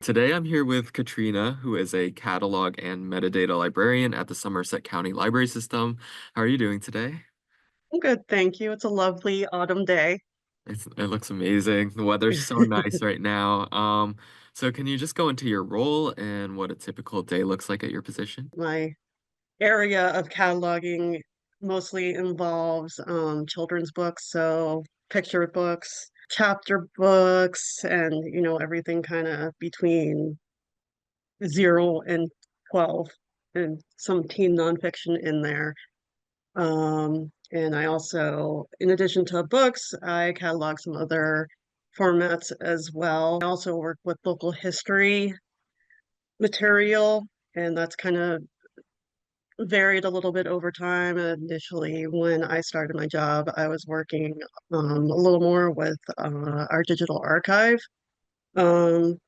Today I'm here with Katrina, who is a catalog and metadata librarian at the Somerset County Library System. How are you doing today? I'm good, thank you. It's a lovely autumn day. It looks amazing. The weather's so nice right now. So can you just go into your role and what a typical day looks like at your position? My area of cataloging mostly involves children's books, so picture books, chapter books, and everything kind of between 0 and 12, and some teen nonfiction in there. And I also, in addition to books, I catalog some other formats as well. I also work with local history material, and that's kind of varied a little bit over time. Initially, when I started my job, I was working a little more with our digital archive, um,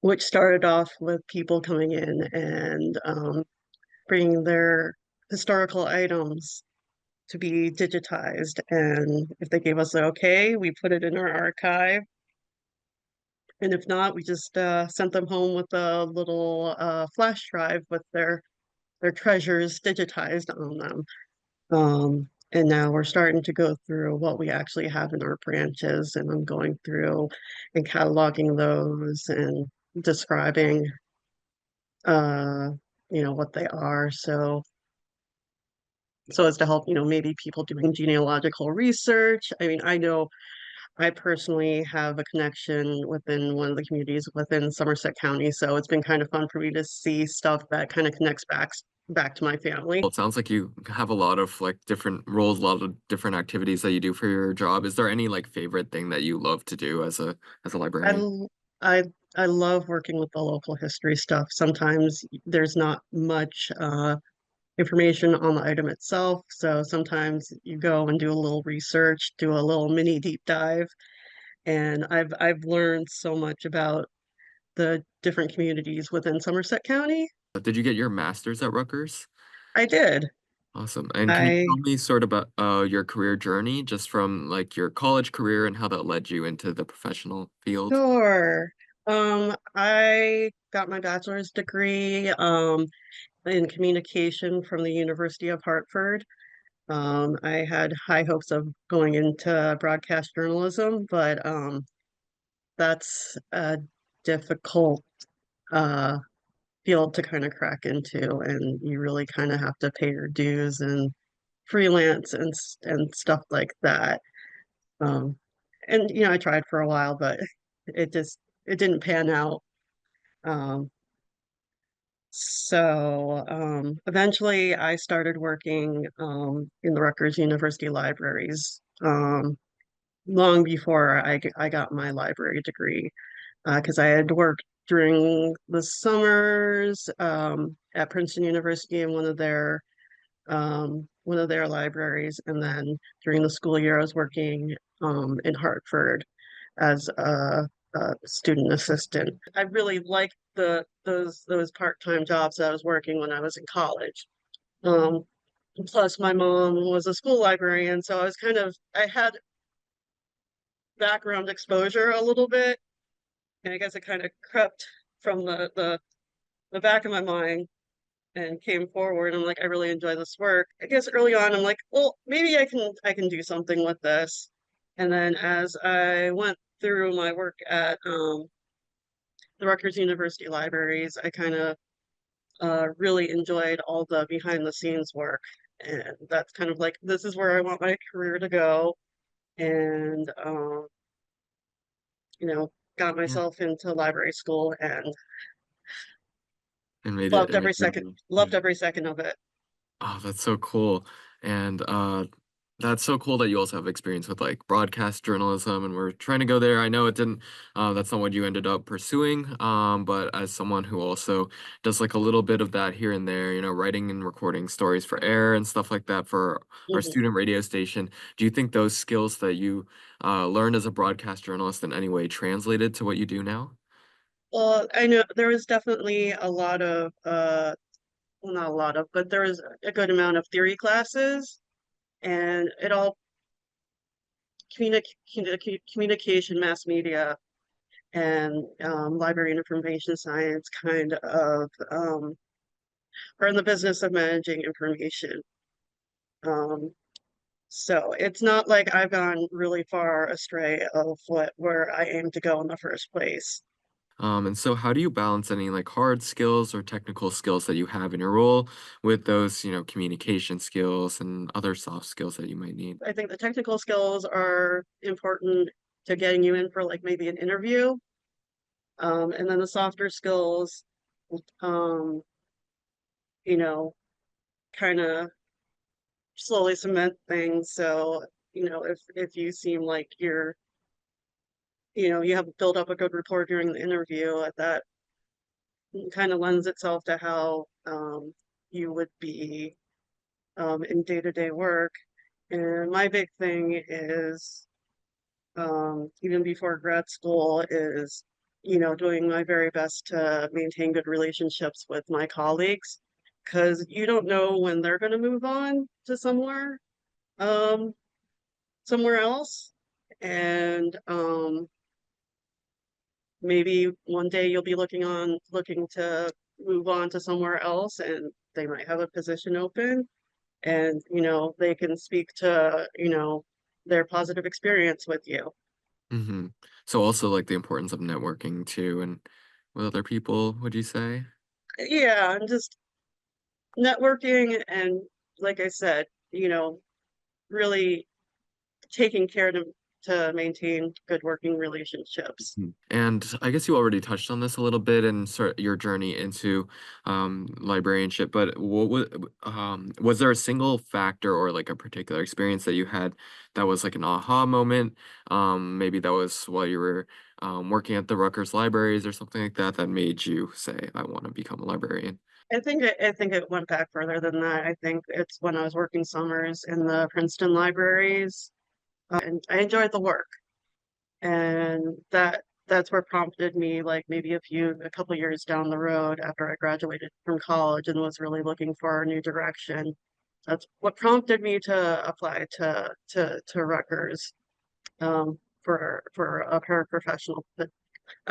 which started off with people coming in and bringing their historical items to be digitized. And if they gave us the okay, we put it in our archive. And if not, we just sent them home with a little flash drive with their treasures digitized on them. And now we're starting to go through what we actually have in our branches, and I'm going through and cataloging those and describing, uh, what they are. So as to help, maybe people doing genealogical research. I mean, I know I personally have a connection within one of the communities within Somerset County, so it's been kind of fun for me to see stuff that kind of connects back to my family. Well, it sounds like you have a lot of like different roles, a lot of different activities that you do for your job. Is there any like favorite thing that you love to do as a I librarian? l- I I love working with the local history stuff. Sometimes there's not much information on the item itself, so sometimes you go and do a little research, do a little mini deep dive, and I've learned so much about the different communities within Somerset County. Did you get your master's at Rutgers? I did. Awesome. And can you I tell me sort of about your career journey, just from like your college career and how that led you into the professional field? Sure. I got my bachelor's degree in communication from the University of Hartford. I had high hopes of going into broadcast journalism, but that's a difficult uh, field to kind of crack into, and you really kind of have to pay your dues and freelance and stuff like that. Um, and I tried for a while, but it just it didn't pan out. Um, eventually I started working in the Rutgers University libraries long before I got my library degree, because I had worked during the summers at Princeton University in one of their libraries, and then during the school year I was working in Hartford as a student assistant. I really liked those part-time jobs that I was working when I was in college. Um, Plus, my mom was a school librarian, so I had background exposure a little bit, and I guess it kind of crept from the back of my mind and came forward. I'm like, I really enjoy this work. I guess early on, I'm like, well, maybe I can do something with this. And then as I went through my work at the Rutgers University libraries, I kind of really enjoyed all the behind the scenes work. And that's kind of like, this is where I want my career to go. And, got Yeah. myself into library school and And made it your move. loved Yeah. every second of it. Oh, that's so cool. And that's so cool that you also have experience with like broadcast journalism and we're trying to go there. I know it didn't that's not what you ended up pursuing. But as someone who also does like a little bit of that here and there, writing and recording stories for air and stuff like that for our Mhm. student radio station, do you think those skills that you learned as a broadcast journalist in any way translated to what you do now? Well, I know there was definitely a lot of, well, not a lot of, but there was a good amount of theory classes, and it all communication, mass media. and library and information science kind of are in the business of managing information. Um, so it's not like I've gone really far astray of where I aim to go in the first place. And so how do you balance any like hard skills or technical skills that you have in your role with those, communication skills and other soft skills that you might need? I think the technical skills are important to getting you in for like maybe an interview. And then the softer skills, um, you know, kind of slowly cement things. So, if you seem like you have built up a good rapport during the interview, that kind of lends itself to how you would be in day-to-day work. And my big thing is, even before grad school, is, doing my very best to maintain good relationships with my colleagues, because you don't know when they're going to move on to um, somewhere else. And maybe one day you'll be looking to move on to somewhere else, and they might have a position open, and they can speak to their positive experience with you. Hmm. So also like the importance of networking too and with other people, would you say? Yeah, and just networking, and like I said, really taking care to maintain good working relationships. And I guess you already touched on this a little bit in sort your journey into librarianship, but was there a single factor or like a particular experience that you had that was like an aha moment? Maybe that was while you were working at the Rutgers libraries or something like that that made you say, I want to become a librarian. I think it went back further than that. I think it's when I was working summers in the Princeton libraries, and I enjoyed the work. And that's what prompted me, like maybe a couple years down the road after I graduated from college and was really looking for a new direction. That's what prompted me to apply to Rutgers, for a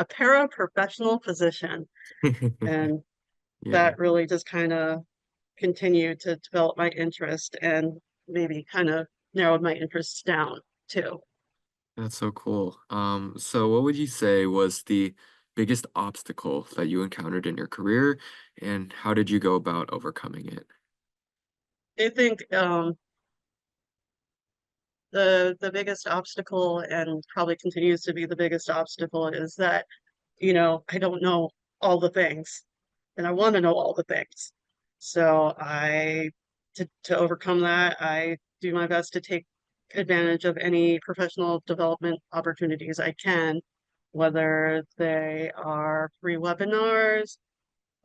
paraprofessional position. And Yeah. that really just kind of continued to develop my interest, and maybe kind of narrowed my interests down too. That's so cool. So what would you say was the biggest obstacle that you encountered in your career, and how did you go about overcoming it? I think the biggest obstacle, and probably continues to be the biggest obstacle, is that I don't know all the things, and I want to know all the things. So to overcome that, I do my best to take advantage of any professional development opportunities I can, whether they are free webinars,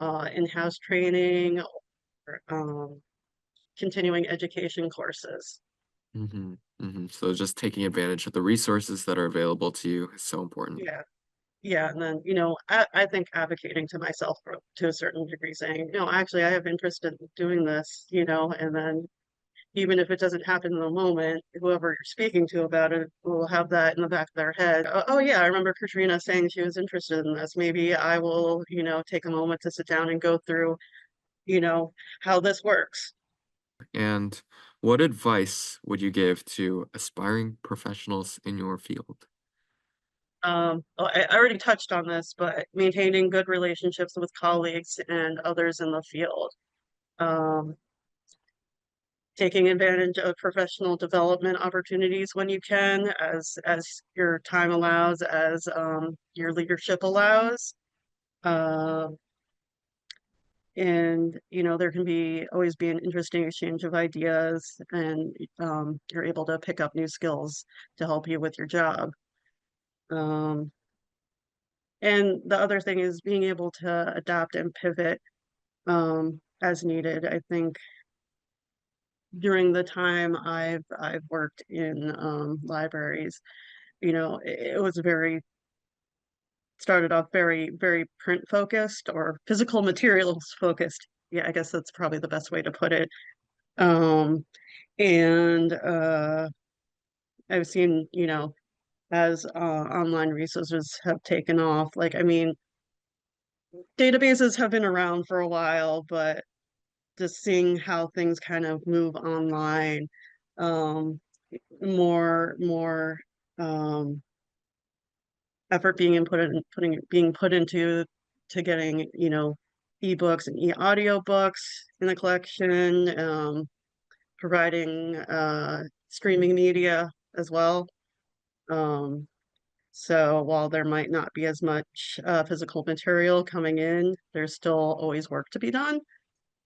in-house training, or continuing education courses. So just taking advantage of the resources that are available to you is so important. Yeah. Yeah, and then, I think advocating to myself to a certain degree, saying, no, actually, I have interest in doing this, and then even if it doesn't happen in the moment, whoever you're speaking to about it will have that in the back of their head. Oh, yeah, I remember Katrina saying she was interested in this. Maybe I will, take a moment to sit down and go through, you know, how this works. And what advice would you give to aspiring professionals in your field? I already touched on this, but maintaining good relationships with colleagues and others in the field. Um, Taking advantage of professional development opportunities when you can, as your time allows, as your leadership allows. Uh, and there can always be an interesting exchange of ideas, and you're able to pick up new skills to help you with your job. Um, and the other thing is being able to adapt and pivot as needed. I think during the time I've worked in libraries, it was started off very, very print focused, or physical materials focused. Yeah, I guess that's probably the best way to put it. Um, and I've seen, as online resources have taken off. Like, I mean, databases have been around for a while, but just seeing how things kind of move online, um, more um, effort being put into to getting, ebooks and e-audio books in the collection, providing streaming media as well. Um, so while there might not be as much physical material coming in, there's still always work to be done.